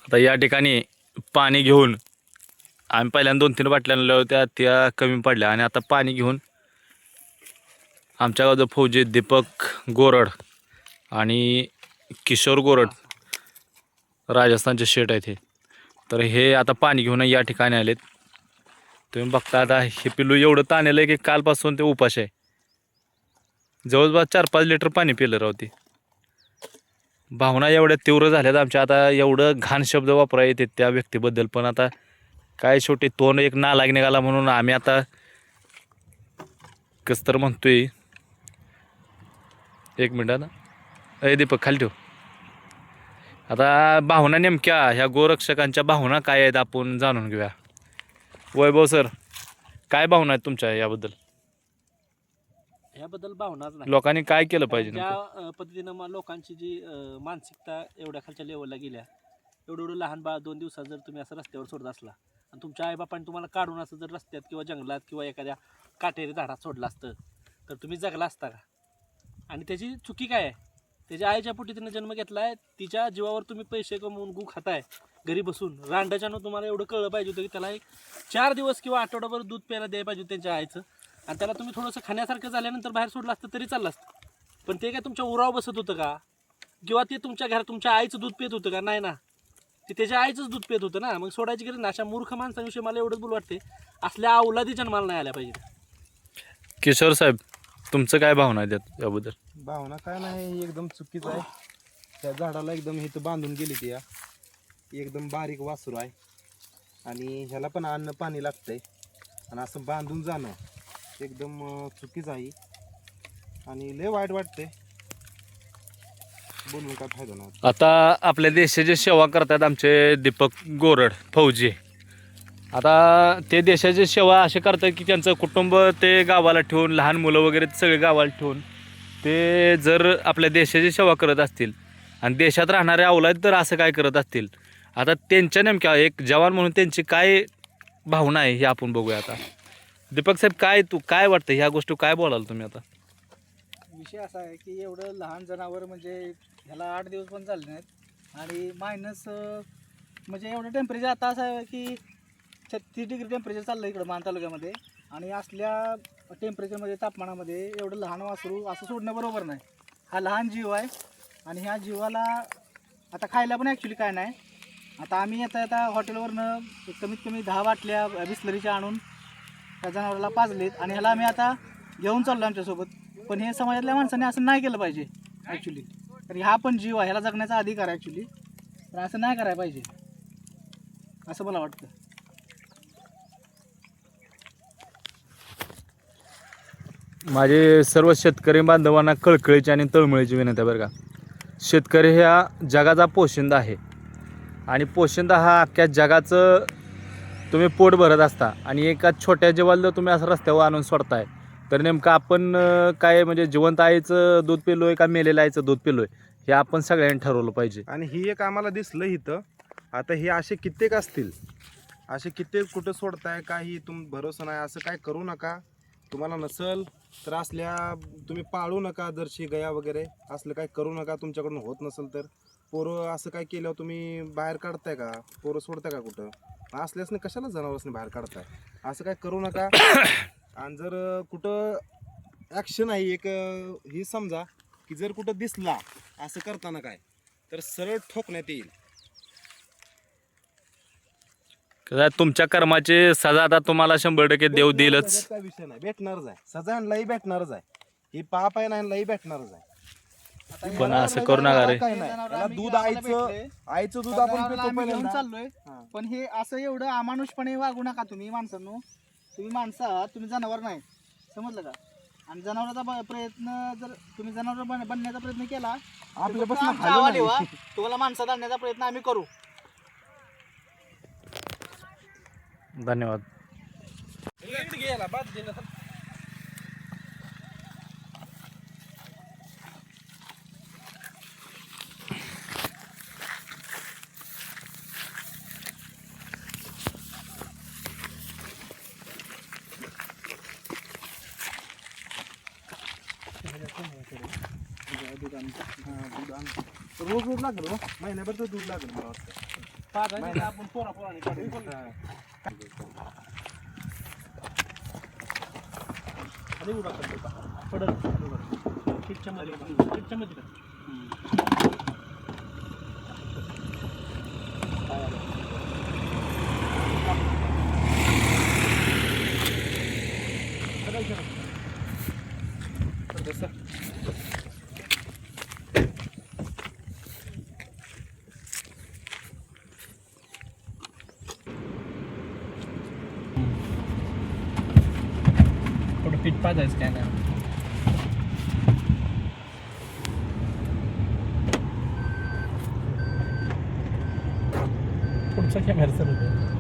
आता या ठिकाणी पाणी घेऊन आम्ही पहिल्यांदा 2-3 बाटल्या आणल्या होत्या, त्या कमी पडल्या आणि आता पाणी घेऊन आमच्या गावचं फौजी दीपक गोरड आणि किशोर गोरड राजस्थानचे शेट आहेत हे. तर हे आता पाणी घेऊन या ठिकाणी आलेत. तुम्ही बघता आता हे पिल्लू एवढं ताणलेलं आहे की कालपासून ते उपाशी आहे. जवळपास 4-5 लिटर पाणी पिलं राहते. भावना एवढ्या तीव्र झाल्यात आमच्या. आता एवढं घाण शब्द वापरा येते त्या व्यक्तीबद्दल, पण आता काय शेवटी तोंड एक नालायक निघाला म्हणून आम्ही आता कस तर म्हणतोय. एक मिनिट ना, अय दीपक खाली ठेव. आता भावना नेमक्या ह्या गोरक्षकांच्या भावना काय आहेत आपण जाणून घेऊया. वैभव सर, काय भावना आहेत तुमच्या याबद्दल? याबद्दल भावनाच नाही. लोकांनी काय केलं पाहिजे? ज्या पद्धतीनं लोकांची जी मानसिकता एवढ्या खालच्या लेवलला गेल्या, एवढं लहान बाळ 2 दिवसात जर तुम्ही असं रस्त्यावर सोडत असला आणि तुमच्या आईबापांनी तुम्हाला काढून असं जर रस्त्यात किंवा जंगलात किंवा एखाद्या काटेरी झाडात सोडलं असतं तर तुम्ही जगला असता का? आणि त्याची चुकी काय आहे? त्याच्या आईच्या पोटी तिनं जन्म घेतला आहे, तिच्या जीवावर तुम्ही पैसे कमवून गू खाताय घरी बसून. रांडाच्यानं तुम्हाला एवढं कळलं पाहिजे होतं की त्याला एक 4 दिवस किंवा आठवडाभर दूध प्यायला द्यायला पाहिजे होतं त्यांच्या आईचं, आणि त्याला तुम्ही थोडंसं खाण्यासारखं झाल्यानंतर बाहेर सोडलं असतं तरी चाललं असतं. पण ते काय तुमच्या उराव बसत होतं का? किंवा ते तुमच्या घरात तुमच्या आईचं दूध पित होतं का? नाही ना, ते त्याच्या आईचंच दूध पित होतं ना. मग सोडायची गरज ना. अशा मूर्ख माणसांविषयी मला एवढंच बोल वाटते, असल्या अवलादी जन्माला नाही आल्या पाहिजे. किशोर साहेब, तुमचं काय भावना आहेत याबद्दल? भावना काय नाही, एकदम चुकीचं आहे. त्या झाडाला एकदम इथं बांधून गेली ती या, एकदम बारीक वासरू आहे आणि ह्याला पण अन्न पाणी लागतंय आणि असं बांधून जाणं एकदम चुकीचं आहे आणि लय वाईट वाटतंय. बोलून काय फायदा नाही. आता आपल्या देशाची सेवा करतात आमचे दीपक गोरड फौजी. आता ते देशाची सेवा असे करतात की त्यांचं कुटुंब ते गावाला ठेवून, लहान मुलं वगैरे सगळे गावाला ठेवून ते जर आपल्या देशाची सेवा करत असतील आणि देशात राहणारे अवलाद तर असं काय करत असतील, आता त्यांच्या नेमक्या एक जवान म्हणून त्यांची काय भावना आहे हे आपण बघूया. आता दीपक साहेब, काय वाटतं ह्या गोष्टी काय बोलाल तुम्ही? आता विषय असा आहे की एवढं लहान जनावर म्हणजे ह्याला 8 दिवस पण चालले नाहीत आणि मायनस म्हणजे एवढं टेम्परेचर आता असं आहे की 36 डिग्री टेम्परेचर चाललं इकडं मान तालुक्यामध्ये, आणि असल्या टेम्परेचरमध्ये तापमानामध्ये एवढं लहान वासरू असं सोडणं बरोबर नाही. हा लहान जीव आहे आणि ह्या जीवाला आता खायला पण ॲक्च्युली काय नाही. आता आम्ही आता हॉटेलवरनं कमीत कमी 10 बाटल्या बिस्लरीच्या आणून त्या जनावराला पाजलेत आणि ह्याला आम्ही आता घेऊन चाललो आमच्यासोबत. पण हे समाजातल्या माणसाने असं नाही केलं पाहिजे ॲक्च्युली. तर हा पण जीव आहे, ह्याला जगण्याचा अधिकार आहे ॲक्च्युली. तर असं नाही करायला पाहिजे असं मला वाटतं. माझे सर्व शेतकरी बांधवांना कळकळीची आणि तळमळीची विनंती आहे बरं का. शेतकरी ह्या जगाचा पोशिंदा आहे आणि पोशिंदा हा अख्ख्या जगाचं तुम्ही पोट भरत असता आणि एका छोट्या जीवाला तुम्ही असं रस्त्यावर आणून सोडताय, तर नेमकं आपण काय म्हणजे जिवंत आईचं दूध पिलोय का मेलेल्या आईचं दूध पिलोय हे आपण सगळ्यांनी ठरवलं पाहिजे. आणि ही एक आम्हाला दिसलं इथं. आता हे असे कित्येक असतील, असे कित्येक कुठं सोडताय काही भरोसा नाही. असं काय करू नका. तुम्हाला नसल तर असल्या तुम्ही पाळू नका. जर्शी गया वगैरे असलं काय करू नका. तुमच्याकडून होत नसेल तर पोरं असं काय केल्यावर तुम्ही बाहेर काढताय का? पोरं सोडताय का कुठं? असल्यासने कशाला जनावरांनी बाहेर काढताय? असं काय करू नका. आणि जर कुठं ॲक्शन आहे एक ही समजा की जर कुठं दिसला असं करताना काय तर सरळ ठोकण्यात येईल. तुमच्या कर्माची सजा आता तुम्हाला 100% देव देईलच. काय विषय नाही, भेटणारच आहे. सजा आणलाही भेटणारच आहे. ही पाप आहे ना, आणलाही भेटणारच आहे. पण असं करू नका रे. काय नाही, त्याला दूध आईचं दूध आपण पितो पहिल्यांदा. चाललोय. पण हे असं एवढं अमानुषपणे वागू नका तुम्ही माणसांनो. तुम्ही माणसं आहात, तुम्ही जनावर नाही, समजलं का? आणि जनावराचा प्रयत्न जर तुम्ही जनावर बनण्याचा प्रयत्न केला आपल्यापासून तुम्हाला माणसात आणण्याचा प्रयत्न आम्ही करू. धन्यवाद. दूध आणतो. रोज रोज लागेल हो महिन्याभर तर दूध लागेल मला वाटतं. पाजायचं आपण पोरापोराने काढू. आणि उभा करतो का पडल किटच्या मध्ये किटच्या मध्ये थोडं पीठ पाजायचं काय नाही. पुढचा कॅमेरा चालू